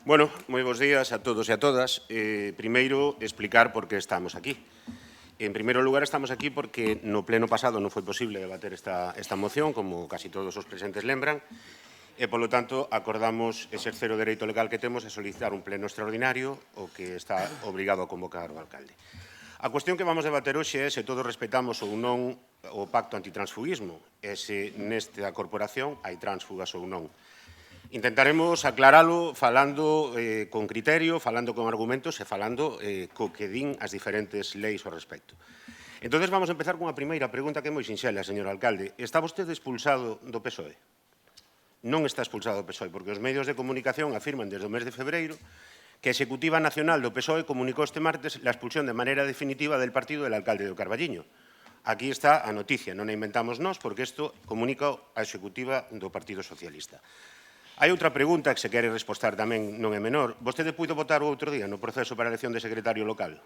Bueno, moi bons días a todos e a todas. Primeiro, explicar por que estamos aquí. En primeiro lugar, estamos aquí porque no pleno pasado non foi posible debater esta moción, como casi todos os presentes lembran, e, polo tanto, acordamos exercer o dereito legal que temos e solicitar un pleno extraordinario, o que está obrigado a convocar o alcalde. A cuestión que vamos debater hoxe é se todos respetamos ou non o pacto antitransfugismo e se nesta corporación hai tránsfugas ou non. Intentaremos aclaralo falando con criterio, falando con argumentos e falando co que din as diferentes leis ao respecto. Entón, vamos a empezar cunha primeira pregunta que é moi sinxela, señor alcalde. Está vostede expulsado do PSOE? Non está expulsado do PSOE, porque os medios de comunicación afirman desde o mes de febreiro que a Executiva Nacional do PSOE comunicou este martes a expulsión de maneira definitiva del partido del alcalde do Carballiño. Aquí está a noticia, non a inventamos nós, porque isto comunica a Executiva do Partido Socialista. Hai outra pregunta que se quere respostar tamén non é menor. Vostede puido votar o outro día no proceso para a elección de secretario local?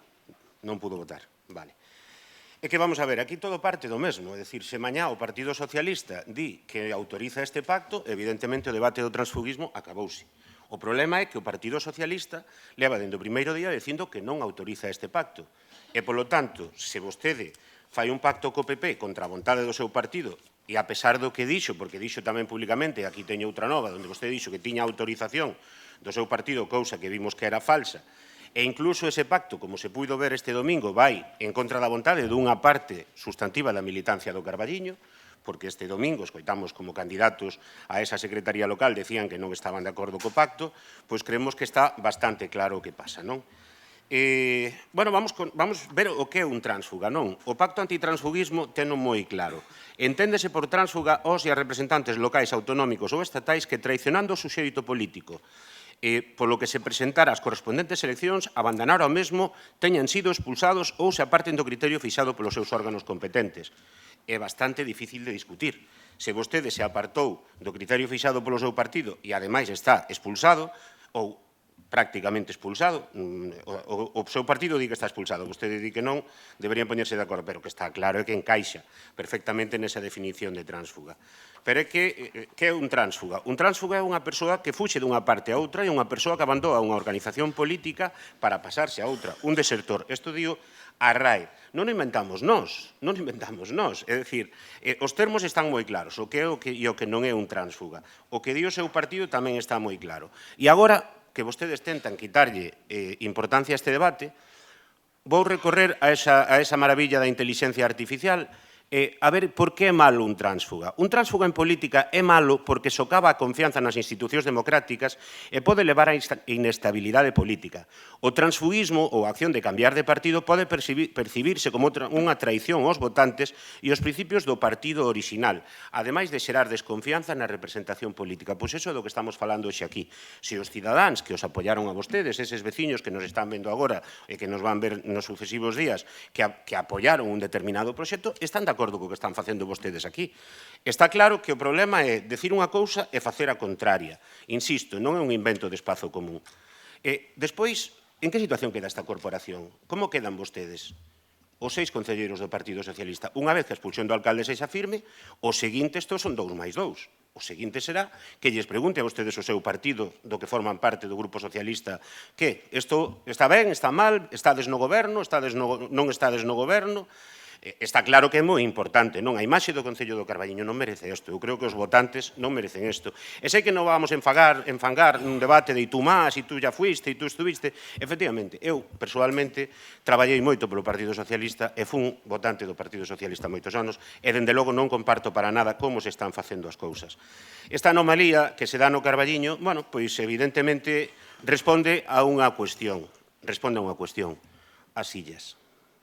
Non pudo votar. Vale. É que vamos a ver, aquí todo parte do mesmo. É dicir, se mañá o Partido Socialista di que autoriza este pacto, evidentemente o debate do transfugismo acabouse. O problema é que o Partido Socialista leva dende o primeiro día dicindo que non autoriza este pacto. E, polo tanto, se vostede fai un pacto co PP contra a vontade do seu partido e a pesar do que dixo, porque dixo tamén públicamente, aquí teño outra nova, onde vostede dixo que tiña autorización do seu partido, cousa que vimos que era falsa, e incluso ese pacto, como se puido ver este domingo, vai en contra da vontade dunha parte sustantiva da militancia do Carballiño, porque este domingo escoitamos como candidatos a esa secretaría local decían que non estaban de acordo co pacto, pois creemos que está bastante claro o que pasa, non? Bueno, vamos ver o que é un tránsfuga, non? O pacto antitransfugismo teno moi claro. Enténdese por tránsfuga os e as representantes locais, autonómicos ou estatais que, traicionando o suxeito político, polo que se presentara as correspondentes eleccións, abandonara o mesmo, teñan sido expulsados ou se aparten do criterio fixado polos seus órganos competentes. É bastante difícil de discutir. Se vostede se apartou do criterio fixado polo seu partido e, ademais, está expulsado ou prácticamente expulsado, o seu partido di que está expulsado, vostede di que non, deberían poñerse de acordo, pero que está claro é que encaixa perfectamente nesa definición de tránsfuga. Pero é que é un tránsfuga? Un tránsfuga é unha persoa que fuxe dunha parte a outra e unha persoa que abandona unha organización política para pasarse a outra, un desertor. Isto digo a RAE. Non o inventamos nós, non o inventamos nós. É dicir, os termos están moi claros, o que é e o que non é un tránsfuga. O que di o seu partido tamén está moi claro. E agora que vostedes tentan quitarlle importancia a este debate, vou recorrer a esa maravilla da inteligencia artificial a ver por que é malo un tránsfuga. Un tránsfuga en política é malo porque socava a confianza nas institucións democráticas e pode levar a inestabilidade política. O transfugismo ou a acción de cambiar de partido pode percibirse como unha traición aos votantes e aos principios do partido orixinal, ademais de xerar desconfianza na representación política. Pois iso é do que estamos falando hoxe aquí. Se os cidadáns que os apoyaron a vostedes, eses veciños que nos están vendo agora e que nos van ver nos sucesivos días, que apoyaron un determinado proxecto, están de acordo co que están facendo vostedes aquí. Está claro que o problema é decir unha cousa e facer a contraria. Insisto, non é un invento de espazo común. Despois, en que situación queda esta corporación? Como quedan vostedes? Os 6 concelleiros do Partido Socialista. Unha vez que a expulsión do alcalde sexa firme, o seguinte estos son 2 máis 2. O seguinte será que lles pregunte a vostedes o seu partido do que forman parte do Grupo Socialista que isto está ben, está mal, estades no goberno, non estades no goberno. Está claro que é moi importante, non? A imaxe do Concello do Carballiño non merece isto. Eu creo que os votantes non merecen isto. E sei que non vamos enfangar nun debate de tú máis, e tú ya fuiste, e tú estuviste. Efectivamente, eu, persoalmente, traballei moito polo Partido Socialista e fun votante do Partido Socialista moitos anos e, dende logo, non comparto para nada como se están facendo as cousas. Esta anomalía que se dá no Carballiño, bueno, pois, evidentemente, responde a unha cuestión. As illas.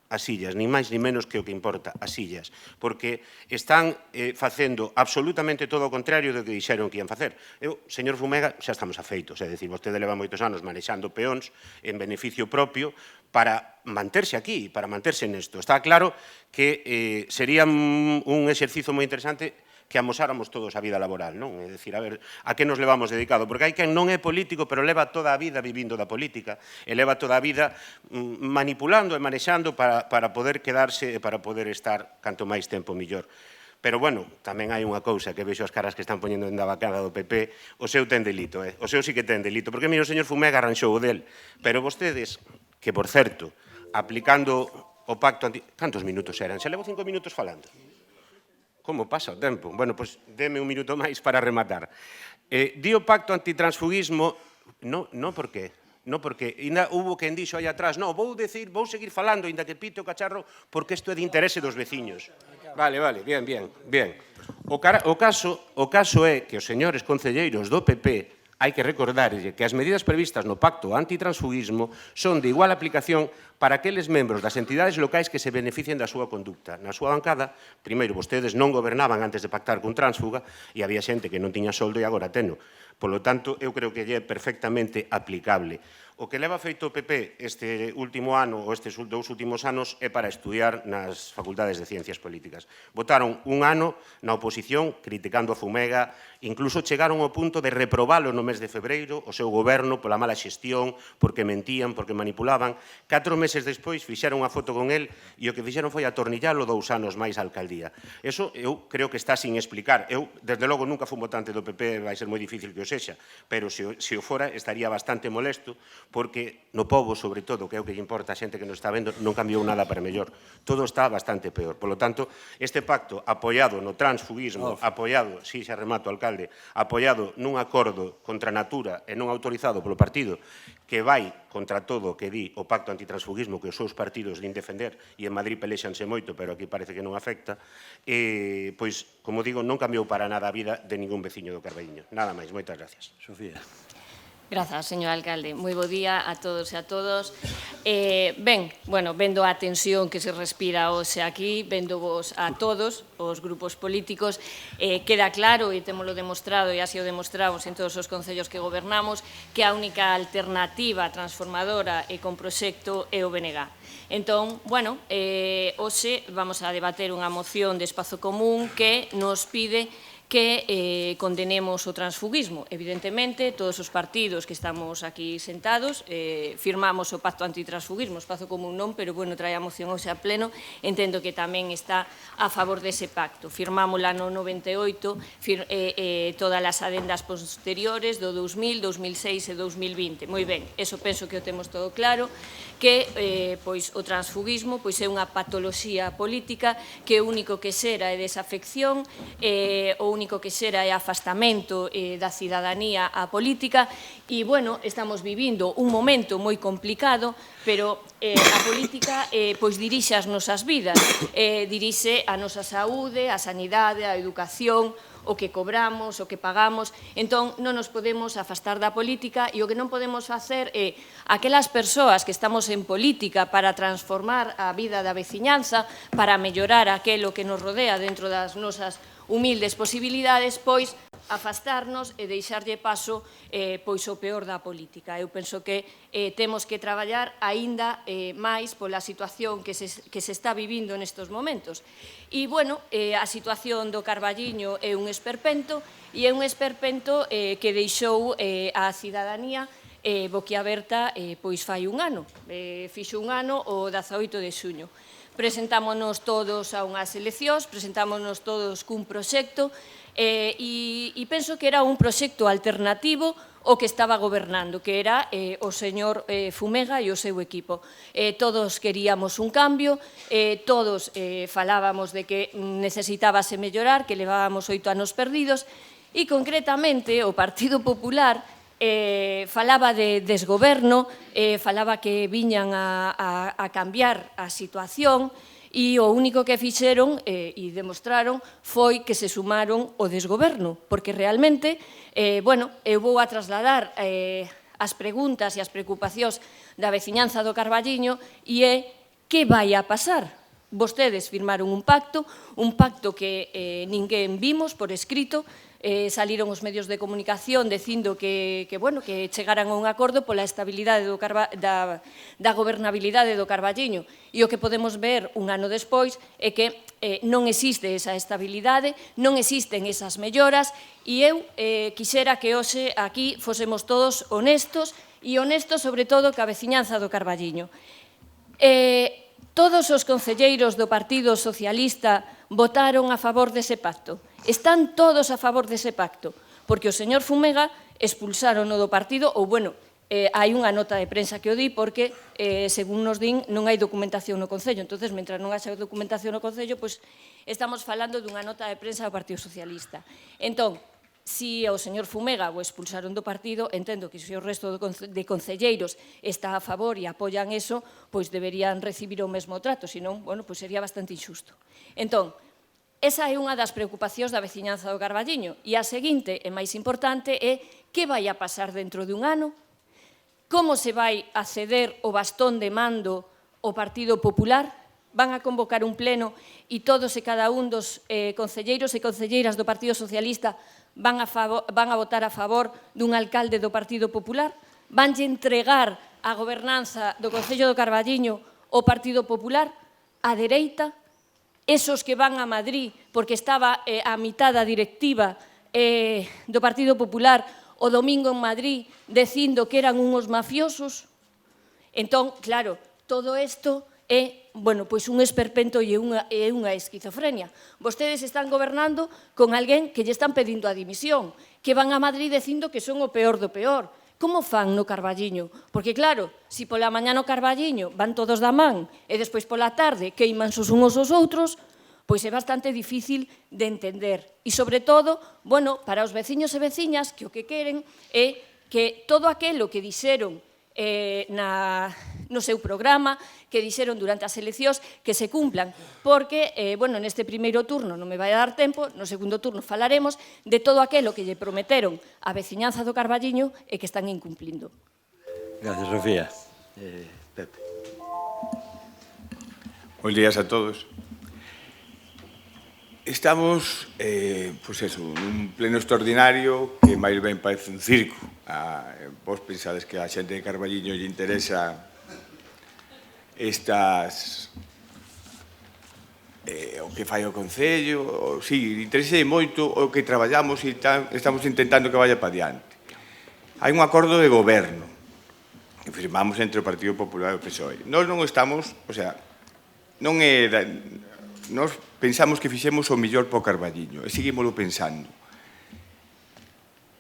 As illas, ni máis ni menos que o que importa, as illas, porque están facendo absolutamente todo o contrario do que dixeron que ian facer. Eu, señor Fumega, xa estamos afeitos, é dicir, vostede leva moitos anos manexando peóns en beneficio propio para manterse aquí, para manterse nesto. Está claro que sería un exercizo moi interesante que amosáramos todos a vida laboral, non? É dicir, a ver, a que nos levamos dedicado? Porque hai quen non é político, pero leva toda a vida vivindo da política, e leva toda a vida manipulando e manexando para poder quedarse e para poder estar canto máis tempo millor. Pero, bueno, tamén hai unha cousa que vexo as caras que están poñendo en da bancada do PP, o seu ten delito, o seu sí que ten delito, porque, mira, o señor Fumega arranxou o del, pero vostedes, que, por certo, aplicando o pacto anti... Cantos minutos eran? Se levo 5 minutos falando. Como pasa o tempo? Bueno, pois, deme un minuto máis para rematar. Di o pacto antitransfugismo, non por qué? Non, porque ainda hubo quen dixo aí atrás, non, vou seguir falando, ainda que pite o cacharro, porque isto é de interese dos veciños. Vale, bien. O caso é que os señores concelleiros do PP hai que recordarlle que as medidas previstas no pacto antitransfugismo son de igual aplicación para aqueles membros das entidades locais que se beneficien da súa conducta. Na súa bancada, primeiro, vostedes non gobernaban antes de pactar cun tránsfuga e había xente que non tiña soldo e agora teno. Polo tanto, eu creo que é perfectamente aplicable. O que leva feito o PP este último ano ou estes 2 últimos anos é para estudiar nas facultades de Ciencias Políticas. Votaron un ano na oposición criticando a Fumega, incluso chegaron ao punto de reprobalo no mes de febreiro o seu goberno pola mala xestión, porque mentían, porque manipulaban. 4 meses despois fixeron unha foto con el e o que fixeron foi atornillalo 2 anos máis á alcaldía. Eso eu creo que está sin explicar. Eu, desde logo, nunca fui votante do PP, vai ser moi difícil que o sexa, pero se o fora estaría bastante molesto, porque no pobo, sobre todo, que é o que lle importa a xente que nos está vendo, non cambiou nada para mellor. Todo está bastante peor. Por lo tanto, este pacto apoiado no transfugismo, apoiado, si xa remato, alcalde, apoiado nun acordo contra a natura e non autorizado polo partido que vai contra todo o que di o pacto antitransfugismo que os seus partidos din defender e en Madrid pelexanse moito, pero aquí parece que non afecta, pois, como digo, non cambiou para nada a vida de ningún veciño do Carballiño. Nada máis, moitas gracias. Sofía. Grazas, señor alcalde. Moi bo día a todos e a todos. Vendo a tensión que se respira hoxe aquí, vendo vos a todos, os grupos políticos, queda claro, e témolo demostrado, e así o demostramos en todos os concellos que gobernamos, que a única alternativa transformadora e con proxecto é o BNG. Entón, hoxe vamos a debater unha moción de Espazo Común que nos pide que condenemos o transfugismo. Evidentemente, todos os partidos que estamos aquí sentados firmamos o pacto antitransfugismo, Espazo Común non, pero, trae a moción hoxe a pleno, entendo que tamén está a favor dese pacto. Firmámola no 98, todas as adendas posteriores do 2000, 2006 e 2020. Moi ben, eso penso que o temos todo claro, que o transfugismo é unha patoloxía política que o único que xera é desafección, o único que xera é afastamento da cidadanía á política e, estamos vivindo un momento moi complicado, pero a política dirixe as nosas vidas, dirixe a nosa saúde, a sanidade, a educación, o que cobramos, o que pagamos. Entón, non nos podemos afastar da política e o que non podemos facer é aquelas persoas que estamos en política para transformar a vida da veciñanza, para mellorar aquelo que nos rodea dentro das nosas humildes posibilidades, pois afastarnos e deixarlle paso o peor da política. Eu penso que temos que traballar aínda máis pola situación que se está vivindo nestes momentos. E, a situación do Carballiño é un esperpento e é un esperpento que deixou a cidadanía boquiaberta fai un ano. Fixo un ano o 18 de xuño. Presentámonos todos a unhas eleccións, presentámonos todos cun proxecto e penso que era un proxecto alternativo o que estaba gobernando, que era o señor Fumega e o seu equipo. Todos queríamos un cambio, todos falábamos de que necesitábase mellorar, que levábamos 8 anos perdidos e, concretamente, o Partido Popular falaba de desgoberno, falaba que viñan a cambiar a situación e o único que fixeron e demostraron foi que se sumaron ao desgoberno, porque realmente, eu vou a trasladar as preguntas e as preocupacións da veciñanza do Carballiño e é que vai a pasar. Vostedes firmaron un pacto que ninguén vimos por escrito, saliron os medios de comunicación dicindo que chegaran a un acordo pola estabilidade da gobernabilidade do Carballiño. E o que podemos ver un ano despois é que non existe esa estabilidade, non existen esas melloras e eu quixera que hoxe aquí fosemos todos honestos e honestos sobre todo ca veciñanza do Carballiño. Todos os concelleiros do Partido Socialista votaron a favor dese pacto. Están todos a favor dese pacto, porque o señor Fumega expulsaron do partido, ou, bueno, hai unha nota de prensa que o di porque, según nos din, non hai documentación no Concello. Entonces, mentre non haxa documentación no Concello, pois estamos falando dunha nota de prensa do Partido Socialista. Entón, si o señor Fumega o expulsaron do partido, entendo que se o resto de concelleiros está a favor e apoian eso, pois deberían recibir o mesmo trato, senón, bueno, pois sería bastante injusto. Entón, esa é unha das preocupacións da veciñanza do Carballiño. E a seguinte, e máis importante, é que vai a pasar dentro de un ano, como se vai a ceder o bastón de mando ao Partido Popular. Van a convocar un pleno e todos e cada un dos concelleiros e concelleiras do Partido Socialista van a votar a favor dun alcalde do Partido Popular? Vanlle entregar a gobernanza do Concello do Carballiño ao Partido Popular? A dereita? Esos que van a Madrid porque estaba a mitad da directiva do Partido Popular o domingo en Madrid dicindo que eran unhos mafiosos? Entón, claro, todo isto é, bueno, pois un esperpento e unha esquizofrenia. Vostedes están gobernando con alguén que lle están pedindo a dimisión, que van a Madrid dicindo que son o peor do peor. Como fan no Carballiño? Porque, claro, se pola mañá no Carballiño van todos da man e despois pola tarde queimanse os uns aos outros, pois é bastante difícil de entender. E, sobre todo, bueno, para os veciños e veciñas que o que queren é que todo aquilo que dixeron no seu programa, que dixeron durante as eleccións, que se cumplan, porque, bueno, neste primeiro turno non me vai a dar tempo, no segundo turno falaremos de todo aquilo que lle prometeron a veciñanza do Carballiño e que están incumplindo. Gracias, Sofía. Pepe. Bos días a todos. Estamos, pois eso, nun pleno extraordinario que máis ben parece un circo. Vos pensades que a xente de Carballiño lle interesa estas o que fai o Concello, si, interesa moito o que traballamos e estamos intentando que vaya para diante. Hai un acordo de goberno que firmamos entre o Partido Popular e o PSOE. Nós non estamos, o sea, non é... Nós pensamos que fixemos o mellor para o Carballiño e seguimoslo pensando.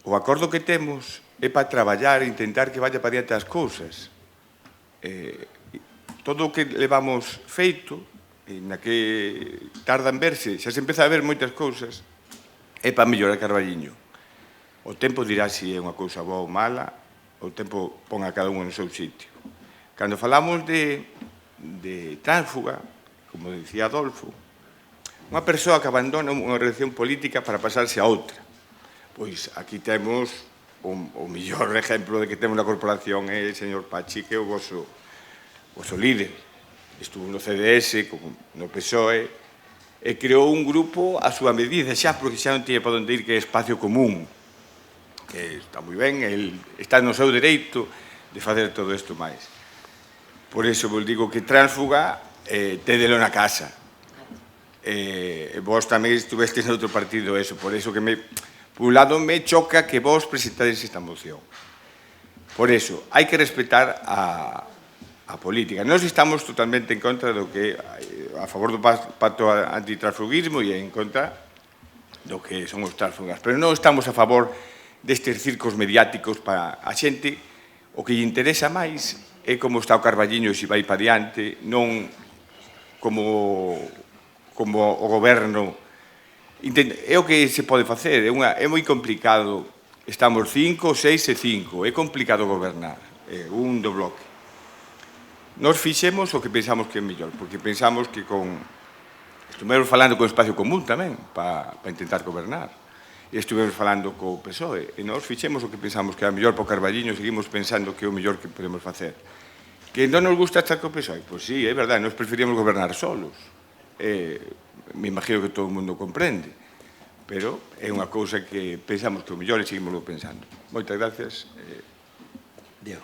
O acordo que temos é para traballar e intentar que vaya para diante as cousas. Todo o que levamos feito, na que tarda en verse, xa se empeza a ver moitas cousas, é para mellorar Carballiño. O tempo dirá se é unha cousa boa ou mala, o tempo pon a cada un no seu sitio. Cando falamos de tránsfuga, como dicía Adolfo, unha persoa que abandona unha relación política para pasarse a outra. Pois aquí temos o mellor exemplo de que temos na corporación é o señor Pachi, que é o vosso líder. Estuvo no CDS, no PSOE, e creou un grupo a súa medida xa, porque xa non tiña para onde ir, que é Espacio Común, que está moi ben, está no seu dereito de facer todo isto máis. Por iso vos digo que tránsfuga tédelo na casa. Vos tamén estuvestes en outro partido, eso, por iso que por un lado me choca que vos presentades esta moción. Por iso, hai que respetar a política. Nós estamos totalmente en contra do que, a favor do pacto antitransfugismo e en contra do que son os tránsfugas, pero non estamos a favor destes circos mediáticos para a xente. O que lle interesa máis é como está o Carballiño e se vai para diante, non como o goberno. É o que se pode facer, é moi complicado. Estamos 5, 6 e 5, é complicado gobernar, un do bloque. Nos fixemos o que pensamos que é mellor, porque pensamos que estuvemos falando con o Espacio Común tamén, para intentar gobernar, e estuvemos falando co PSOE, e nos fixemos o que pensamos que era mellor para o Carballiño, seguimos pensando que é o mellor que podemos facer. Que non nos gusta estar co PSOE? Pois sí, é verdade, nos preferíamos gobernar solos. Me imagino que todo o mundo comprende, pero é unha cousa que pensamos que é o mellor e seguimos pensando. Moitas gracias. Diego.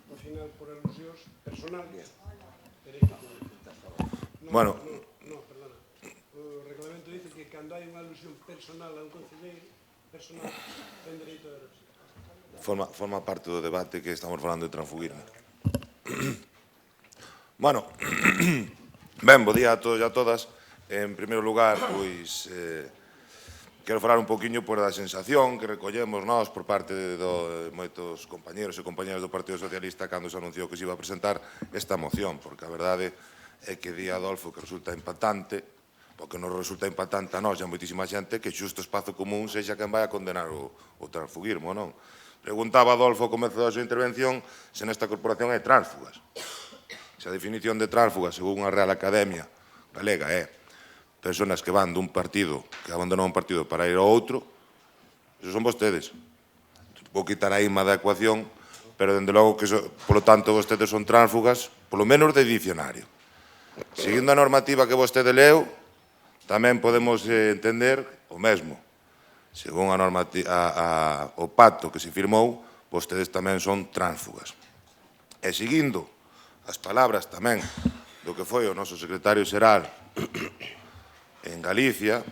Ao final, por alusións personales, Bueno, perdona. O reglamento dice que cando hai unha alusión personal a un concelleiro, personal, ten dereito de réplica. forma parte do debate que estamos falando de transfugismo. Bueno, ben, bo día a todos e a todas. En primeiro lugar, pois, quero falar un poquinho da sensación que recollemos nós por parte de moitos compañeros e compañeras do Partido Socialista cando se anunciou que se iba a presentar esta moción, porque a verdade é que di Adolfo que resulta impactante, porque non resulta impactante a nós e a moitísima xente que xusto o espazo común sexa quen vai a condenar o transfuguismo, non? Preguntaba Adolfo ao comezo da súa intervención se nesta corporación hai tránsfugas. Se a definición de tránsfugas, según a Real Academia Galega, é personas que van dun partido, que abandonan un partido para ir ao outro, esos son vostedes. Vou quitar a IMA da ecuación, pero, dende logo, que polo tanto, vostedes son tránsfugas, polo menos de dicionario. Seguindo a normativa que vostede leu, tamén podemos entender o mesmo. Según o pacto que se firmou, vostedes tamén son tránsfugas. E seguindo as palabras tamén do que foi o noso secretario xeral en Galicia,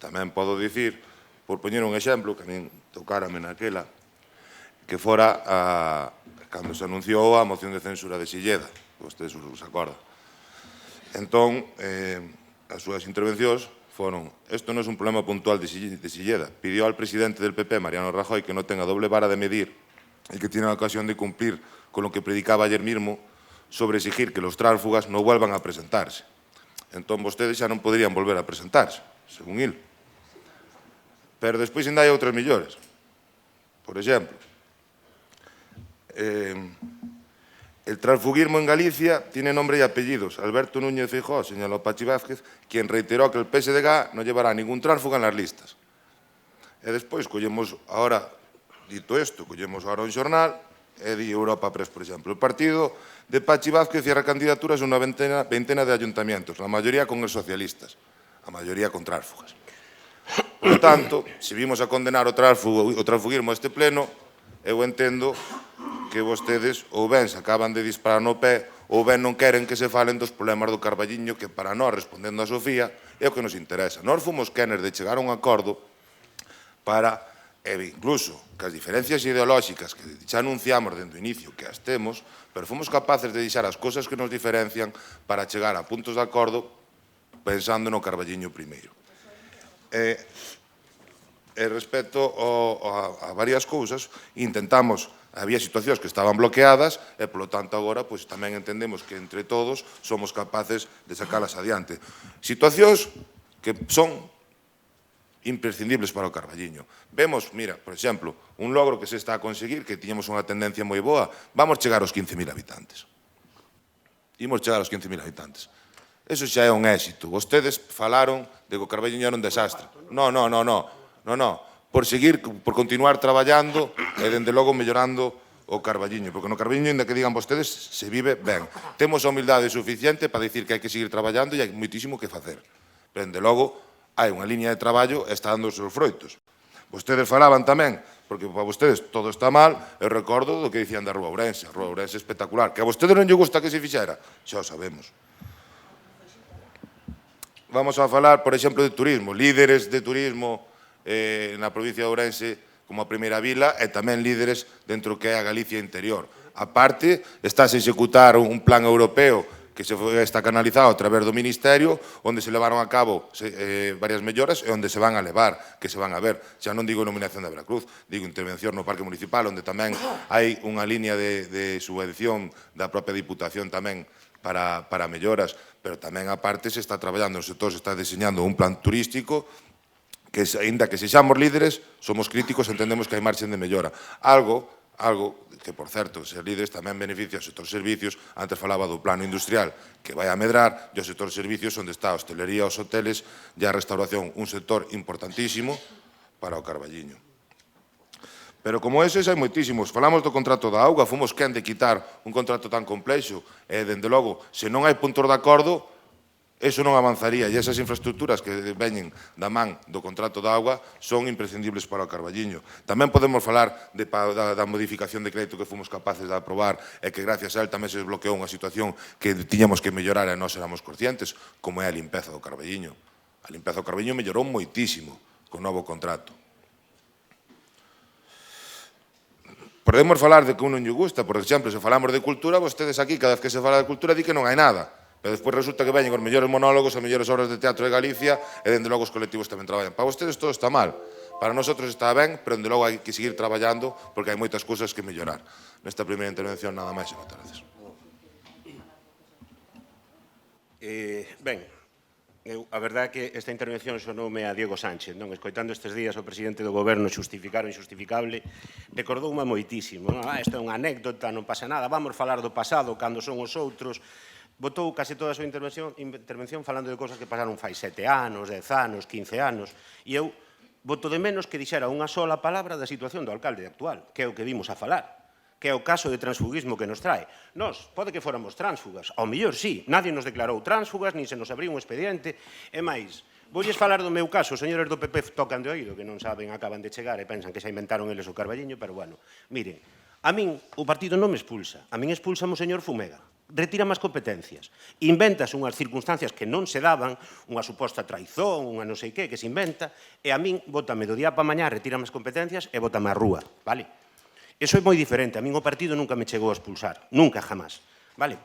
tamén podo dicir, por poñer un exemplo, que a min tocárame naquela, que fora cando se anunciou a moción de censura de Silleda, vostedes os acordan. Entón, as súas intervencións foron: esto non é un problema puntual de Silleda. Pidió al presidente del PP, Mariano Rajoy, que no tenga doble vara de medir y que tiene la ocasión de cumplir con lo que predicaba ayer mismo sobre exigir que los tránsfugas no vuelvan a presentarse. Entón, vostedes xa non poderían volver a presentarse, según il. Pero despois ainda hai outras millores. Por exemplo, el transfuguismo en Galicia tiene nombre y apellidos. Alberto Núñez Feijóo señaló a Pachi Vázquez, quien reiteró que el PSDG no llevará ningún tránsfuga en las listas. E despois collemos ahora, dito isto, collemos ahora un xornal e di Europa Press, por exemplo. El partido de Pachi Vázquez cierra candidaturas en una veintena de ayuntamientos, la mayoría con los socialistas, a mayoría con tránsfugas. Por lo tanto, se vimos a condenar o transfuguismo a este pleno, eu entendo que vostedes ou ben se acaban de disparar no pé ou ben non queren que se falen dos problemas do Carballiño, que para nós, respondendo a Sofía, é o que nos interesa. Nós fomos quenes de chegar a un acordo para, incluso, que as diferencias ideolóxicas que xa anunciamos dende o inicio que as temos, pero fomos capaces de deixar as cousas que nos diferencian para chegar a puntos de acordo pensando no Carballiño primeiro. Respecto a varias cousas, intentamos, había situacións que estaban bloqueadas e, polo tanto, agora tamén entendemos que entre todos somos capaces de sacalas adiante. Situacións que son imprescindibles para o Carballiño. Vemos, mira, por exemplo, un logro que se está a conseguir, que tiñamos unha tendencia moi boa, vamos chegar aos 15.000 habitantes. Imos chegar aos 15.000 habitantes. Eso xa é un éxito. Vostedes falaron de que o Carballiño era un desastre. Non. Por continuar traballando e, dende logo, mellorando o Carballiño, porque no Carballiño, ainda que digan vostedes, se vive ben. Temos a humildade suficiente para dicir que hai que seguir traballando e hai moitísimo que facer. Pero, dende logo, hai unha liña de traballo e está dando os seus froitos. Vostedes falaban tamén, porque para vostedes todo está mal, eu recordo do que dicían da Rúa Ourense. A Rúa Ourense é espectacular. Que a vostedes non lle gusta que se fixera? Xa o sabemos. Vamos a falar, por exemplo, de turismo. Líderes de turismo na provincia de Ourense como a primeira vila e tamén líderes dentro que é a Galicia interior. A parte, está a executar un plan europeo que está canalizado a través do Ministerio, onde se levaron a cabo varias melloras e onde se van a levar, que se van a ver. Xa non digo nominación de Veracruz, digo intervención no Parque Municipal, onde tamén hai unha liña de subvención da propia Diputación tamén para melloras, pero tamén a parte se está traballando no sector, se está diseñando un plan turístico que, aínda que sexamos líderes, somos críticos e entendemos que hai marxen de mellora. Algo que, por certo, ser líderes tamén beneficia ao sector servicios. Antes falaba do plano industrial que vai a medrar, e o sector servicios onde está a hostelería, os hoteles e a restauración, un sector importantísimo para o Carballiño. Pero como eses hai moitísimos. Falamos do contrato da auga, fomos quen de quitar un contrato tan complexo e, dende logo, se non hai puntos de acordo, eso non avanzaría, e esas infraestructuras que veñen da man do contrato da auga son imprescindibles para o Carballiño. Tamén podemos falar da modificación de crédito que fomos capaces de aprobar e que gracias a él tamén se desbloqueou unha situación que tiñamos que mellorar e nós éramos conscientes, como é a limpeza do Carballiño. A limpeza do Carballiño mellorou moitísimo con o novo contrato. podemos falar de que un non lle gusta, por exemplo, se falamos de cultura, vostedes aquí, cada vez que se fala de cultura, di que non hai nada. Pero despois resulta que veñen os mellores monólogos, as mellores obras de teatro de Galicia, e dende logo os colectivos tamén traballan. Para vostedes todo está mal. Para nosotros está ben, pero dende logo hai que seguir traballando porque hai moitas cousas que mellorar. Nesta primeira intervención nada máis e moitas gracias. Ben, a verdade é que esta intervención sonoume a Diego Sánchez, non? Escoitando estes días o presidente do goberno xustificar o injustificable, recordoume moitísimo. Isto é unha anécdota, non pasa nada, vamos falar do pasado cando son os outros. Botou case toda a súa intervención falando de cosas que pasaron fai 7 anos, 10 anos, 15 anos, e eu boto de menos que dixera unha sola palabra da situación do alcalde actual, que é o que vimos a falar, que é o caso de transfugismo que nos trae. Nós, pode que fóramos tránsfugas, ao mellor sí, nadie nos declarou tránsfugas, nin se nos abriu un expediente, e máis, voulles falar do meu caso, os señores do PP tocan de oído, que non saben, acaban de chegar e pensan que xa inventaron eles o Carballiño, pero bueno, miren, a min o partido non me expulsa, a min expulsame o señor Fumega, retira máis competencias, inventas unhas circunstancias que non se daban, unha suposta traizón, unha non sei que se inventa, e a min bótame do día pa mañá, retira máis competencias e bótame á rúa, vale? Eso é moi diferente, a min o partido nunca me chegou a expulsar, nunca, jamás. Vale,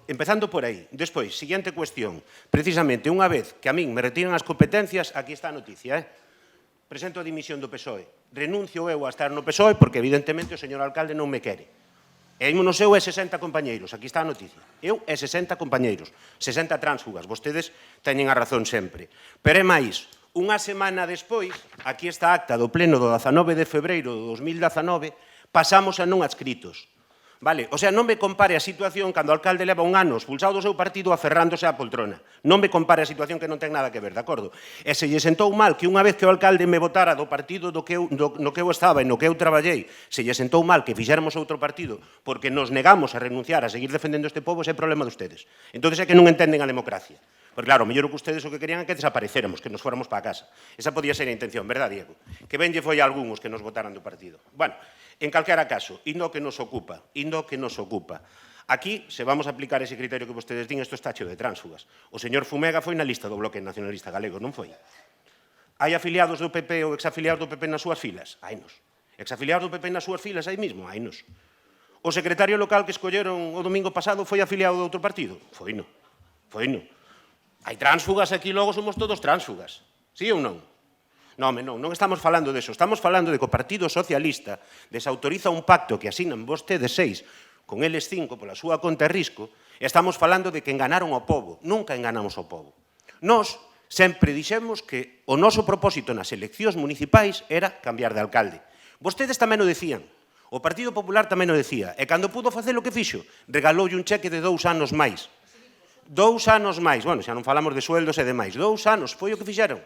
empezando por aí. Despois, siguiente cuestión. Precisamente, unha vez que a min me retiran as competencias, aquí está a noticia, presento a dimisión do PSOE. Renuncio eu a estar no PSOE porque, evidentemente, o señor alcalde non me quere. E no seu é 60 compañeiros, aquí está a noticia. Eu é 60 compañeiros, 60 tránsfugas, vostedes teñen a razón sempre. Pero é máis, unha semana despois, aquí está a acta do pleno do 19 de febreiro do 2019, pasamos a non adscritos. Vale, o sea, non me compare a situación cando o alcalde leva un ano expulsado do seu partido aferrándose á poltrona. Non me compare a situación que non ten nada que ver, de acordo? E se lle sentou mal que unha vez que o alcalde me votara do partido no que eu estaba e no que eu traballei, se lle sentou mal que fixéramos outro partido porque nos negamos a renunciar a seguir defendendo este povo, ese é problema de ustedes. Entón é que non entenden a democracia. Porque claro, mellor que ustedes o que querían é que desaparecéramos, que nos fóramos para casa. Esa podía ser a intención, verdad, Diego? Que ben lle foi a algúns que nos votaran do partido. Bueno, en calquera caso, indo que nos ocupa. Aquí, se vamos a aplicar ese criterio que vostedes din, isto está cheo de tránsfugas. O señor Fumega foi na lista do Bloque Nacionalista Galego, non foi? Hai afiliados do PP ou exafiliados do PP nas súas filas? Hainos. Exafiliados do PP nas súas filas aí mismo? Hainos. O secretario local que escolleron o domingo pasado foi afiliado de outro partido? Foi no. Hai tránsfugas aquí, logo somos todos tránsfugas. Sí ou non? Non estamos falando deso. Estamos falando de que o Partido Socialista desautoriza un pacto que asinan vostedes 6 con eles 5 pola súa conta e risco, e estamos falando de que enganaron ao povo. Nunca enganamos ao povo. Nós sempre dixemos que o noso propósito nas eleccións municipais era cambiar de alcalde. Vostedes tamén o decían. O Partido Popular tamén o decía. E cando pudo facer o que fixo, regaloulle un cheque de 2 anos máis. 2 anos máis, bueno, xa non falamos de sueldos e demais, 2 anos, foi o que fixeron.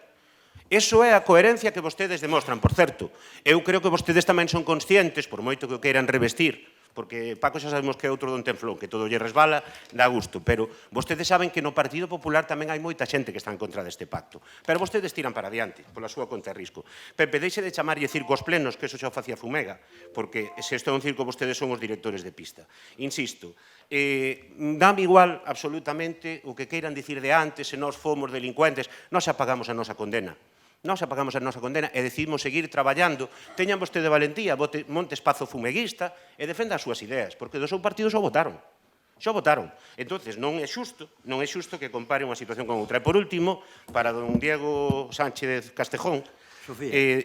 Eso é a coherencia que vostedes demostran, por certo. Eu creo que vostedes tamén son conscientes, por moito que o queiran revestir, porque Paco xa sabemos que é outro don tenflón, que todo lle resbala, dá gusto, pero vostedes saben que no Partido Popular tamén hai moita xente que está en contra deste pacto. Pero vostedes tiran para adiante, pola súa conta de risco. Pepe, deixe de chamarlle circos plenos, que eso xa o facía Fumega, porque se isto é un circo, vostedes son os directores de pista. Insisto, dame igual absolutamente o que queiran dicir de antes, se nós fomos delincuentes, nós xa pagamos a nosa condena. Nós apagamos a nosa condena e decidimos seguir traballando. Teñan vostede valentía, monte espazo fumeguista e defenda as súas ideas, porque do seu partido xo votaron. Entonces, non é xusto que compare unha situación con outra. E por último, para don Diego Sánchez Castejón,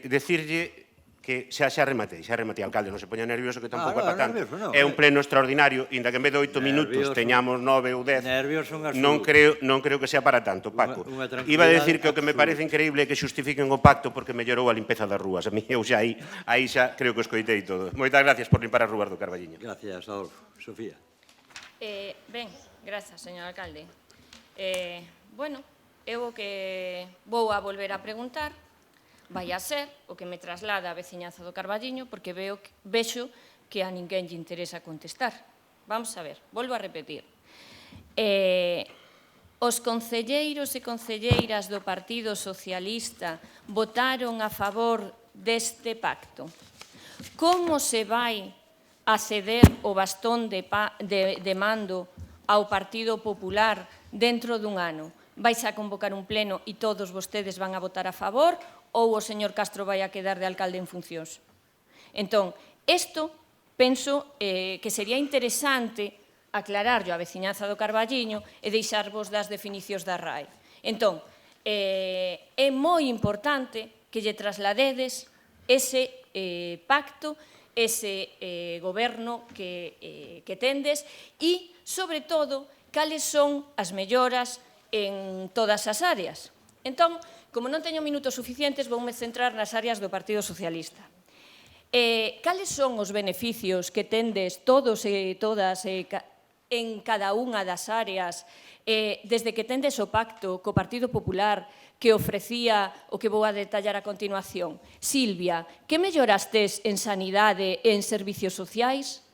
decirlle que xa rematei, alcalde, non se poña nervioso, que tampouco é para tanto. É un pleno extraordinario, inda que en vez de 8 minutos teñamos 9 ou 10, non creo que sea para tanto, Paco. Iba a decir que o que me parece increíble é que xustifiquen o pacto porque mellorou a limpeza das rúas. A mí, eu xa aí xa creo que o escoitei todo. Moitas gracias por limpar as rúas do Carballiño. Gracias, Adolfo. Sofía. Ben, grazas, señor alcalde. Bueno, eu o que vou a volver a preguntar vai a ser o que me traslada a veciñanza do Carballiño, porque vexo que a ninguén lle interesa contestar. Vamos a ver, volvo a repetir. Os concelleiros e concelleiras do Partido Socialista votaron a favor deste pacto. Como se vai a ceder o bastón de mando ao Partido Popular dentro dun ano? Vais a convocar un pleno e todos vostedes van a votar a favor, ou o señor Castro vai a quedar de alcalde en funcións? Entón, isto penso que sería interesante aclararlo a veciñanza do Carballiño e deixarvos das definicións da RAE. Entón, é moi importante que lle trasladedes ese pacto, ese goberno que tendes e, sobre todo, cales son as melloras en todas as áreas. Entón, como non teño minutos suficientes, voume centrar nas áreas do Partido Socialista. Cales son os beneficios que tendes todos e todas en cada unha das áreas desde que tendes o pacto co Partido Popular que ofrecía o que vou a detallar a continuación? Silvia, que melloras tes en sanidade e en servicios sociais?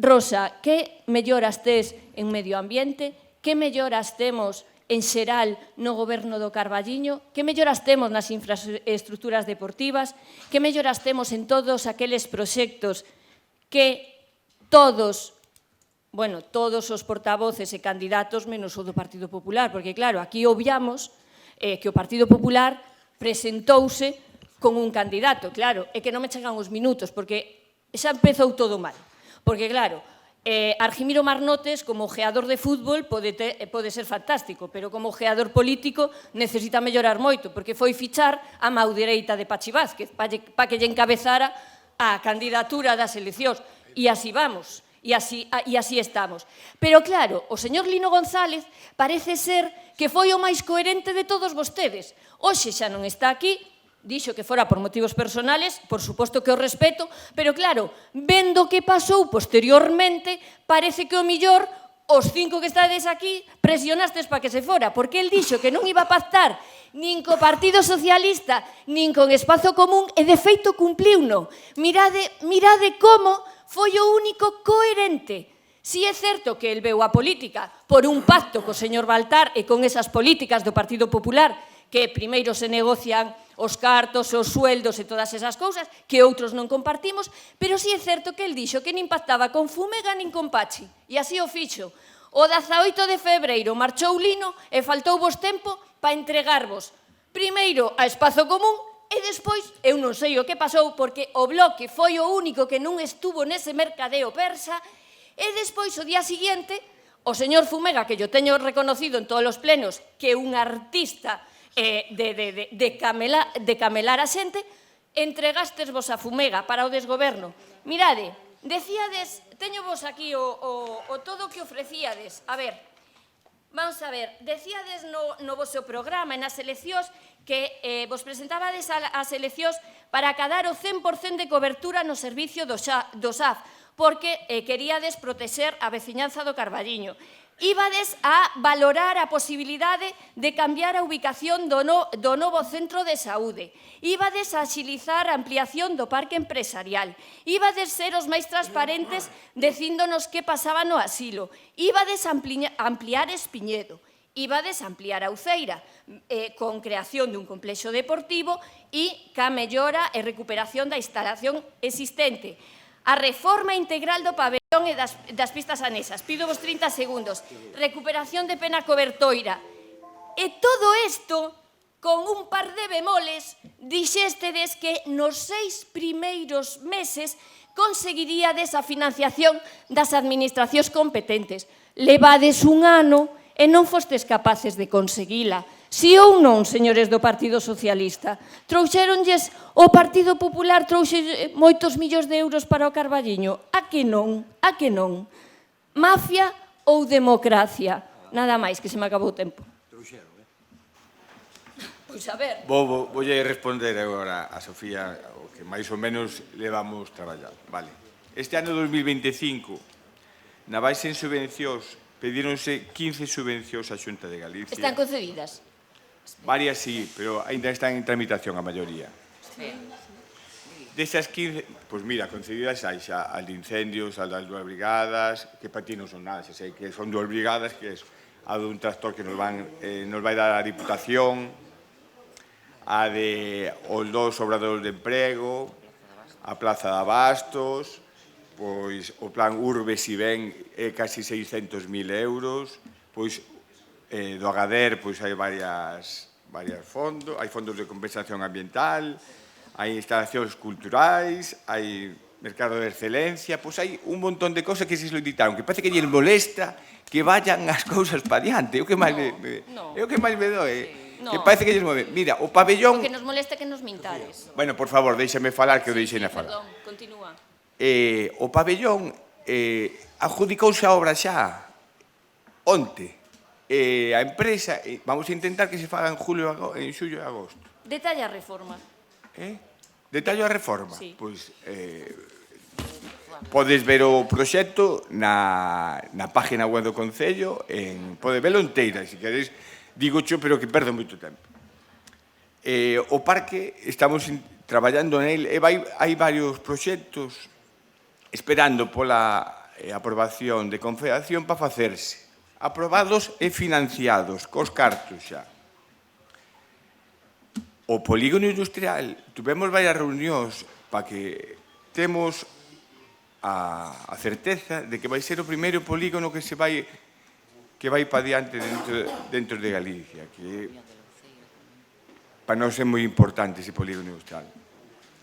Rosa, que melloras tes en medio ambiente? Que melloras temos en xeral no goberno do Carballiño? Que melloras temos nas infraestructuras deportivas? Que melloras temos en todos aqueles proxectos que todos os portavoces e candidatos menos o do Partido Popular? Porque, claro, aquí obviamos que o Partido Popular presentouse con un candidato. Claro, é que non me chegan os minutos, porque xa empezou todo mal. Porque, claro, Argimiro Marnotes, como ojeador de fútbol, pode ser fantástico, pero como ojeador político necesita mellorar moito, porque foi fichar a mau dereita de Pachi Vázquez para que lle encabezara a candidatura das eleccións. E así vamos, e así estamos. Pero, claro, o señor Lino González parece ser que foi o máis coherente de todos vostedes. Hoxe xa non está aquí, dixo que fora por motivos personales, por suposto que o respeto, pero claro, vendo o que pasou posteriormente, parece que o millor os 5 que estades aquí presionastes para que se fora, porque el dixo que non iba a pactar nin co Partido Socialista, nin con Espazo Común, e de feito cumpliuno. Mirade como foi o único coherente. Si é certo que el veu a política por un pacto co señor Baltar e con esas políticas do Partido Popular que primeiro se negocian os cartos, os sueldos e todas esas cousas que outros non compartimos, pero si é certo que el dixo que nin pactaba con Fumega nin con Pachi, e así o fixo. O 18 de febreiro marchou Lino e faltouvos tempo para entregarvos primeiro a Espazo Común e despois, eu non sei o que pasou, porque o Bloque foi o único que non estuvo nese mercadeo persa, e despois, o día siguiente, o señor Fumega, que yo teño reconocido en todos os plenos que é un artista de camelar a xente, entregastesvos a Fumega para o desgoberno. Mirade, decíades, teño vos aquí o todo o que ofrecíades. A ver, vamos a ver, decíades no vosso programa, nas eleccións, que vos presentabades as eleccións para acadar o 100% de cobertura no servicio do SAF, porque queríades protexer a veciñanza do Carballiño. Íbades a valorar a posibilidade de cambiar a ubicación do novo centro de saúde. Íbades a axilizar a ampliación do parque empresarial. Íbades ser os máis transparentes dicíndonos que pasaba no asilo. Íbades a ampliar Espiñedo. Íbades a ampliar a Uceira con creación dun complexo deportivo e ca mellora e recuperación da instalación existente. A reforma integral do pabellón e das pistas anexas. Pido vos 30 segundos. Recuperación de pena cobertoira. E todo isto, con un par de bemoles, dixéstedes que nos 6 primeiros meses conseguiríades a financiación das administracións competentes. Levades un ano e non fostes capaces de conseguila. Si ou non, señores do Partido Socialista? Trouxeronlles o Partido Popular, trouxe moitos millóns de euros para o Carballiño? A que non? A que non? Mafia ou democracia? Nada máis, que se me acabou o tempo. Trouxeron, Pois a ver. Voulle responder agora a Sofía o que máis ou menos levamos traballando. Vale. Este ano 2025, na baixa en subvencións, pedíronse 15 subvencións á Xunta de Galicia. Están concedidas? Varias sí, pero ainda están en tramitación a maioría. Sí. Desas 15, pois mira, concedidas hai xa al de incendios, al das 2 brigadas, que para ti non son nada, xa sei que son 2 brigadas, que é a dun tractor que nos vai dar a Diputación, a de os 2 obradores de emprego, a Plaza de Abastos, pois o plan Urbe, si ben, é casi 600.000 euros, pois do Agader pois hai varias fondos, hai fondos de compensación ambiental, hai instalacións culturais, hai mercado de excelencia, pois hai un montón de cosas que se solicitaron, que parece que lles molesta que vayan as cousas pa diante. É o que máis me doe. Que parece que lles move. Mira, o pabellón... O que nos molesta é que nos mintades. Bueno, por favor, déixame falar que o deixei na fala. Perdón, continúa. O pabellón adjudicouse a obra xa onte. A empresa, vamos a intentar que se faga en xullo e agosto. Detalla a reforma. Detallo a reforma? Sí. Pois, podes ver o proxecto na página web do Concello, pode velo enteira, se queres, digo xo, pero que perdo moito tempo. O parque, estamos traballando nel, e hai varios proxectos esperando pola aprobación de Confederación para facerse. Aprobados e financiados, cos cartos xa. O polígono industrial, tuvemos varias reunións para que temos a certeza de que vai ser o primeiro polígono que vai para diante dentro de Galicia, que para nós é moi importante ese polígono industrial.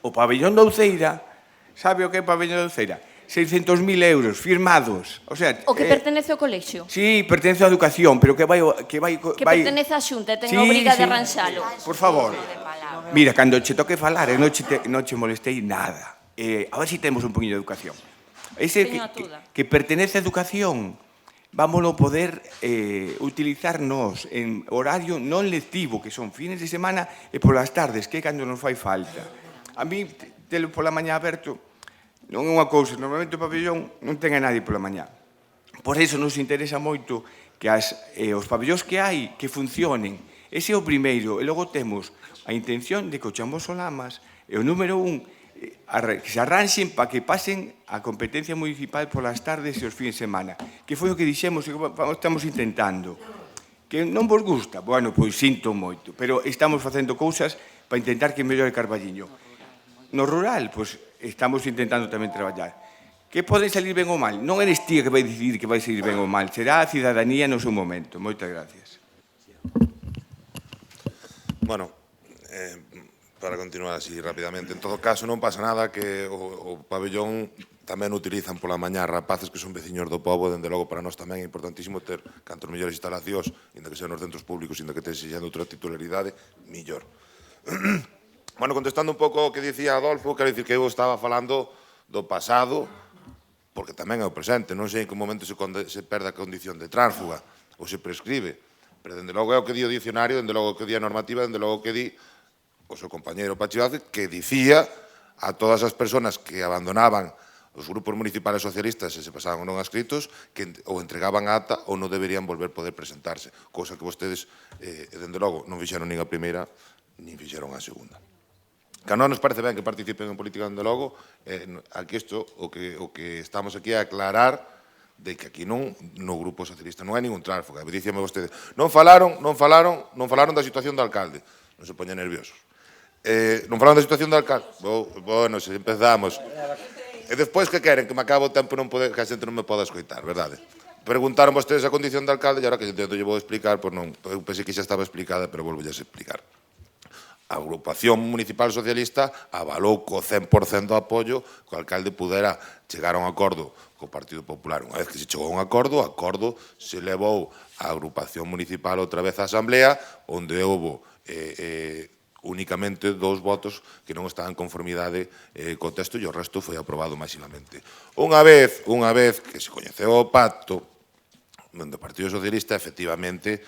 O pabellón da Uceira, sabe o que é o pabellón da Uceira? 600.000 euros firmados. O sea, O que pertenece ao colexio. Sí, pertence á educación, pero que vai... Que pertenece á Xunta e ten a obriga de arranxalo. Por favor. Mira, cando che toque falar, non che molestei nada. A ver se temos un poquinho de educación. Ese que pertenece á educación, vámonos poder utilizar nós en horario non lectivo, que son fines de semana e polas tardes, que é cando nos fai falta. A mí, telo pola mañá aberto, non é unha cousa, normalmente o pabellón non ten a nadie pola mañá. Por iso nos interesa moito que os pabellóns que hai, que funcionen. Ese é o primeiro, e logo temos a intención de que o Chamboso Lamas é o número 1, que se arranxen para que pasen a competencia municipal polas tardes e os fins de semana, que foi o que dixemos e que estamos intentando. Que non vos gusta? Bueno, pois sinto moito, pero estamos facendo cousas para intentar que mellore Carballiño. No rural, pois, estamos intentando tamén traballar. Que pode salir ben ou mal? Non eres ti que vai decidir que vai salir ben ou mal, será a cidadanía no seu momento. Moitas gracias. Bueno, para continuar así rapidamente, en todo caso non pasa nada que o pabellón tamén utilizan pola mañá rapaces que son veciños do pobo, dende logo para nós tamén é importantísimo ter cantos mellores instalacións, inda que sean nos centros públicos, inda que te sexendo outra titularidade, mellor. Bueno, contestando un pouco o que dicía Adolfo, quero dicir que eu estaba falando do pasado, porque tamén é o presente, non sei en que momento se perde a condición de tránsfuga ou se prescribe, pero dende logo é o que di o dicionario, dende logo o que di a normativa, dende logo o que di o seu compañeiro Pachi Vázquez, que dicía a todas as persoas que abandonaban os grupos municipales socialistas e se pasaban non adscritos, que ou entregaban a ata ou non deberían volver poder presentarse, cousa que vostedes, dende logo, non fixeron nin a primeira, nin fixeron a segunda. Que a non nos parece ben que participen en política, dende logo, aquí isto, o que estamos aquí a aclarar de que aquí non, no Grupo Socialista, non hai ningún tránsfuga. Díxeme vostede, non falaron da situación do alcalde. Non se poñen nerviosos. Non falaron da situación do alcalde? Bueno, se empezamos. E despois que queren? Que me acabo o tempo que a xente non me poda escoitar, verdade? Preguntaron vostedes a condición do alcalde e agora que a xente lle vou explicar, pois non, eu pensei que xa estaba explicada, pero volvo a explicar. A agrupación municipal socialista avalou co 100% do apoio que o alcalde pudera chegar a un acordo co Partido Popular. Unha vez que se chegou a un acordo, o acordo se levou a agrupación municipal outra vez á Asamblea, onde houve únicamente 2 votos que non estaban en conformidade co texto e o resto foi aprobado maximamente. Unha vez que se coñeceu o pacto, do Partido Socialista, efectivamente,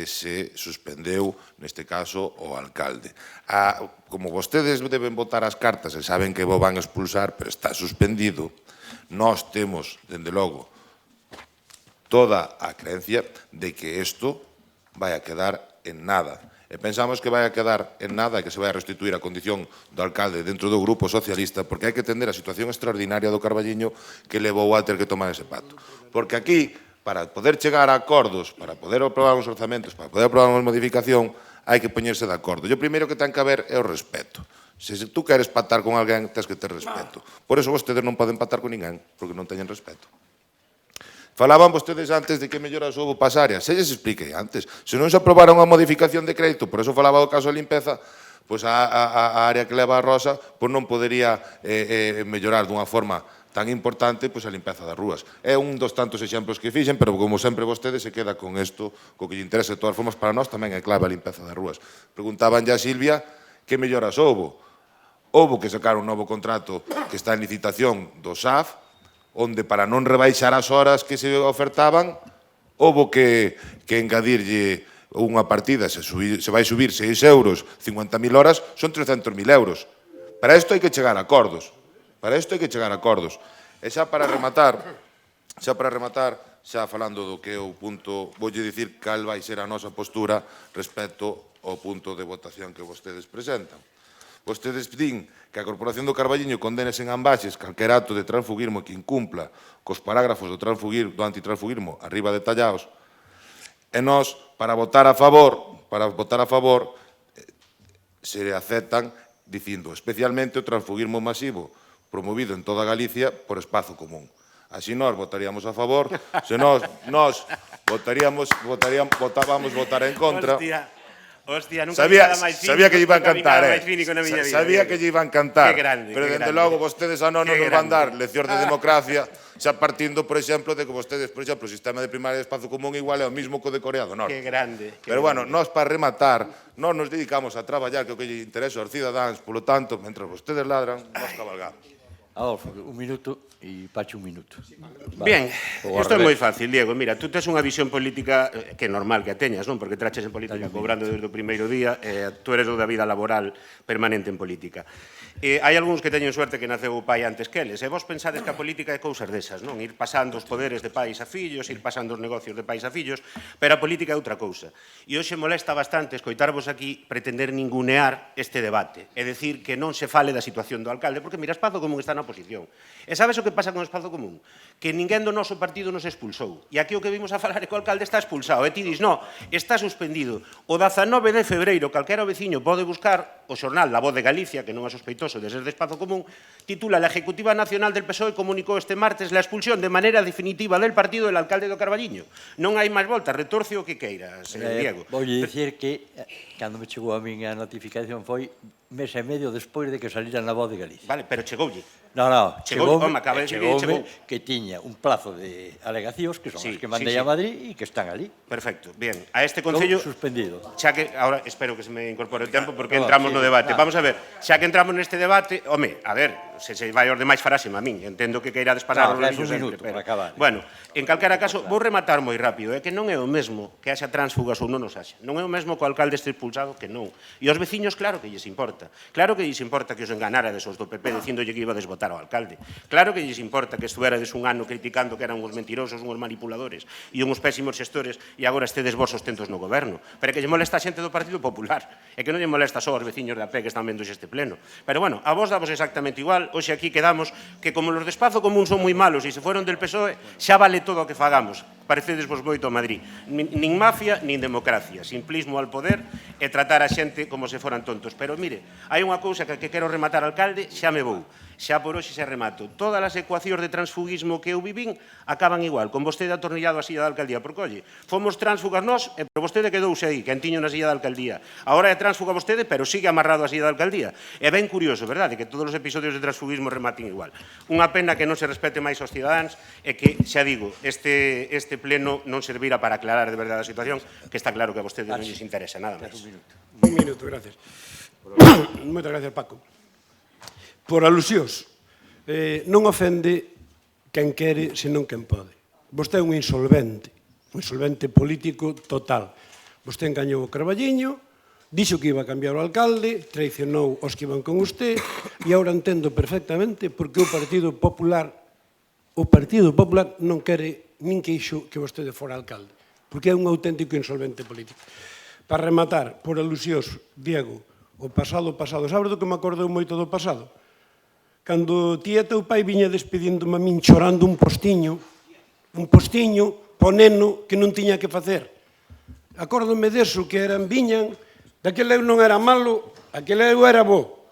se suspendeu, neste caso, o alcalde. Como vostedes deben votar as cartas e saben que vos van a expulsar, pero está suspendido, nós temos, dende logo, toda a creencia de que isto vai a quedar en nada. E pensamos que vai a quedar en nada e que se vai a restituir a condición do alcalde dentro do Grupo Socialista, porque hai que entender a situación extraordinaria do Carballiño que levou a ter que tomar ese pacto. Porque aquí, para poder chegar a acordos, para poder aprobar uns orzamentos, para poder aprobar unha modificación, hai que poñerse de acordo. E o primeiro que ten que haber é o respeto. Se tú queres pactar con alguén, tens que ter respeto. Por eso vostedes non poden pactar con ninguén, porque non teñen respeto. Falaban vostedes antes de que melloras houve pasarias. Se lles expliquei antes. Se non se aprobara unha modificación de crédito, por eso falaba do caso de limpeza, pois a área que leva a Rosa pois non podería mellorar dunha forma tan importante pois a limpeza das rúas. É un dos tantos exemplos que fixen, pero como sempre vostede se queda con isto, co que lle interesa de todas formas, para nós tamén é clave a limpeza das rúas. Preguntaban ya a Silvia que melloras houbo. Houbo que sacar un novo contrato que está en licitación do SAF, onde para non rebaixar as horas que se ofertaban, houbo que engadirlle unha partida, se vai subir 6 euros, 50.000 horas, son 300.000 euros. Para isto hai que chegar a acordos. E xa para rematar, xa falando do que é o punto, voulle dicir cal vai ser a nosa postura respecto ao punto de votación que vostedes presentan. Vostedes din que a Corporación do Carballiño condenes en ambaxes calquer acto de transfugismo que incumpla cos parágrafos do antitransfugismo arriba detallados. E nós, para votar a favor, se aceptan dicindo especialmente o transfugismo masivo promovido en toda Galicia por Espazo Común. Así nós votaríamos a favor, se nós votábamos votar en contra. Hostia, nunca vi nada máis fino. Sabía que lle iban cantar, Sabía que lle iban cantar. Pero dende logo vostedes a non nos van dar leccións de democracia, xa partindo, por exemplo, de que vostedes, por exemplo, o sistema de primaria de Espazo Común igual é o mismo co de Corea do Norte. Que grande. Pero bueno, nós para rematar, nós nos dedicamos a traballar que o que lle interesa aos cidadáns, polo tanto, mentre vostedes ladran, nós cabalgamos. Adolfo, un minuto e Pachi un minuto. Bien, isto é moi fácil, Diego. Mira, tú tes unha visión política que é normal que a teñas, non? Porque traches en política cobrando desde o primeiro día, tú eres o da vida laboral permanente en política. Hai algúns que teñen suerte que naceu o pai antes que eles, e vos pensades que a política é cousas desas, non? Ir pasando os poderes de pais a fillos, ir pasando os negocios de pais a fillos, pero a política é outra cousa. E hoxe molesta bastante escoitarvos aquí pretender ningunear este debate, é dicir, que non se fale da situación do alcalde, porque mira, Espazo Común está na oposición. E sabes o que pasa con Espazo Común? Que ninguén do noso partido nos expulsou. E aquí o que vimos a falar é que o alcalde está expulsado. E ti dis, no, está suspendido. O 19 de febreiro, calquera veciño pode buscar o xornal La Voz de Galicia, que non é sospeitoso de ser de Espazo Común, titula «La Ejecutiva Nacional del PSOE comunicou este martes la expulsión de manera definitiva del partido del alcalde do Carballiño». Non hai máis volta, retorce o que queiras, Diego. Voulle dicir que, cando me chegou a min a notificación, foi mes e medio despois de que salira na Voz de Galicia. Vale, pero chegoulle. No, chegoume chegou. que tiña un plazo de alegacións que son as que mandei sí. a Madrid e que están ali. Perfecto, bien. A este Concello... suspendido. Xa que, ahora espero que se me incorpore o tempo porque entramos no debate. Vamos a ver, xa que entramos neste debate, home, a ver, se vai os demais faráseme a min, entendo que queirades pasar os un minuto para acabar. Bueno, en calquera caso, vou rematar moi rápido, é que non é o mesmo que haxa tránsfugas ou non os haxa. Non é o mesmo que o alcalde este expulsado que non. E os veciños, claro que lles importa. Claro que lles importa que os enganara desos do PP dicíndolle que iba a desvotar ao alcalde. Claro que lles importa que estuverades un ano criticando que eran uns mentirosos, uns manipuladores e uns pésimos xestores e agora estedes vos sostentos no goberno. Pero é que lle molesta a xente do Partido Popular. É que non lle molesta só aos veciños da PE que están vendo este pleno. Pero bueno, a vos damos exactamente igual. Hoxe aquí quedamos que como los de Espazo Común son moi malos e se foron del PSOE, xa vale todo o que fagamos. Parecedes vos moito a Madrid. Nin mafia, nin democracia. Simplismo al poder e tratar a xente como se foran tontos. Pero mire, hai unha cousa que quero rematar, alcalde, xa me vou. Xa por hoxe xa remato. Todas as ecuacións de transfugismo que eu vivín acaban igual, con vostede atornillado a silla da alcaldía. Porque, olle, fomos tránsfugas nós, pero vostede quedouse aí, que antiño na silla da alcaldía. Agora é tránsfuga vostede, pero sigue amarrado a silla da alcaldía. É ben curioso, verdade, que todos os episodios de transfugismo rematen igual. Unha pena que non se respete máis aos cidadáns e que, xa digo, este pleno non servirá para aclarar de verdade a situación, que está claro que a vostede non lles interesa nada máis. Un minuto, gracias. Moitas gracias, Paco. Por alusións, non ofende quen quere, senón quen pode. Vostede é un insolvente político total. Vostede engañou o Carballiño, dixo que iba a cambiar o alcalde, traicionou os que iban con usted, e agora entendo perfectamente porque o Partido Popular non quere nin queixo que vostede fora alcalde, porque é un auténtico insolvente político. Para rematar, por alusións, Diego, o pasado, sabe do que me acordou moito do pasado? Cando ti e teu pai viña despedíndome a min chorando un postiño po neno que non tiña que facer. Acórdome deso, que viñan, daquele eu non era malo, aquele eu era bo.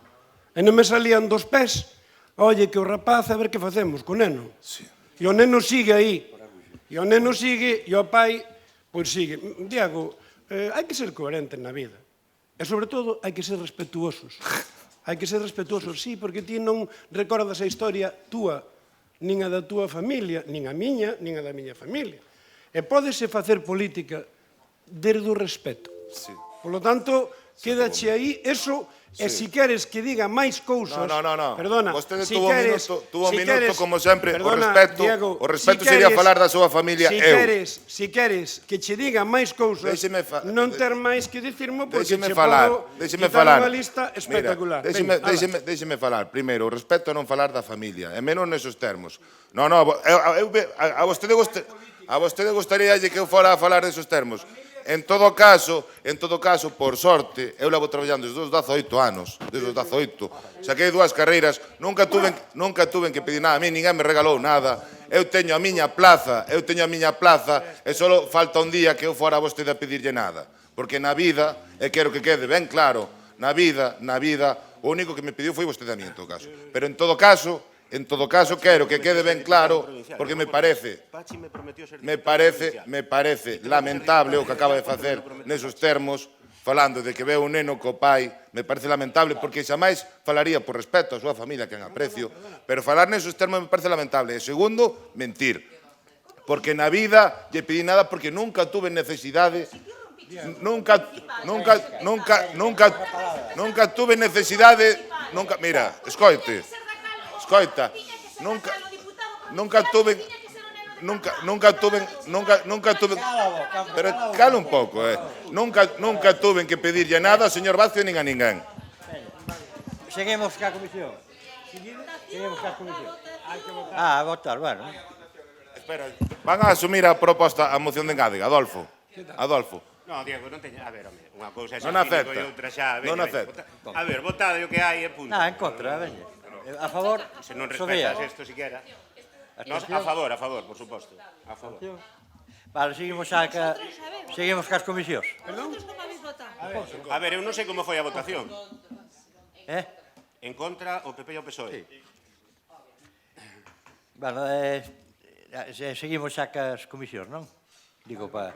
E non me salían dos pés, oye, que o rapaz, a ver que facemos co neno. E o neno sigue aí. E o neno sigue, e o pai, pois sigue. Diego, hai que ser coherente na vida. E, sobre todo, hai que ser respetuosos. Hai que ser respetuosos, sí, porque ti non recordas a historia túa, nin a da túa familia, nin a miña, nin a da miña familia. E pódese facer política desde o respeto. Sí. Por lo tanto, quédache aí eso, e si queres que diga máis cousas... No. Perdona, Vostede si tuvo queres, un si minuto, queres, como sempre, perdona, o respeto sería falar da súa familia, Si queres que che diga máis cousas, non ter máis que dicirmo, porque Déxeme che falar, podo déxeme quitar falar. unha lista espectacular. Mira, déxeme falar. Primeiro, o respeto a non falar da familia, e menos nesos termos. A vostede gostaríalle que eu fora a falar desos termos. En todo caso, por sorte, eu levo traballando desde os 18 anos, desde os 18. Saquei 2 carreiras, nunca tuven que pedir nada a mí, ninguén me regalou nada. Eu teño a miña plaza, e só falta un día que eu fora a vostede a pedirlle nada. Porque na vida, e quero que quede ben claro, na vida, o único que me pediu foi vostede a mí, en todo caso. Pero en todo caso, quero que quede ben claro, porque me parece lamentable o que acaba de facer nesos termos, falando de que veo un neno co pai, me parece lamentable, porque xamais falaría por respeto a súa familia, que en aprecio, pero falar nesos termos me parece lamentable. E segundo, mentir. Porque na vida lle pedí nada porque nunca tuve necesidade, nunca tuve necesidade, mira, escoita, nunca tuve, pero cala un pouco, nunca tuve que pedirlle nada ao señor Vázquez nin a ninguén. Seguimos ca comisión. A votar, bueno. Espera, van a asumir a proposta, a moción de engádega, Adolfo. No, Diego, non teña... A ver, home, unha cousa é Non xenético acepta. e outra xa... Non acepta. A ver, votade o que hai e punto. En contra, veña. A favor, Se non Sofía. respetas isto siquiera. Nos, a favor, por suposto. A favor. Vale, seguimos cas comisións. A ver, eu non sei como foi a votación. En contra o PP e o PSOE. Bueno, seguimos xa cas comisións, non? Digo, para...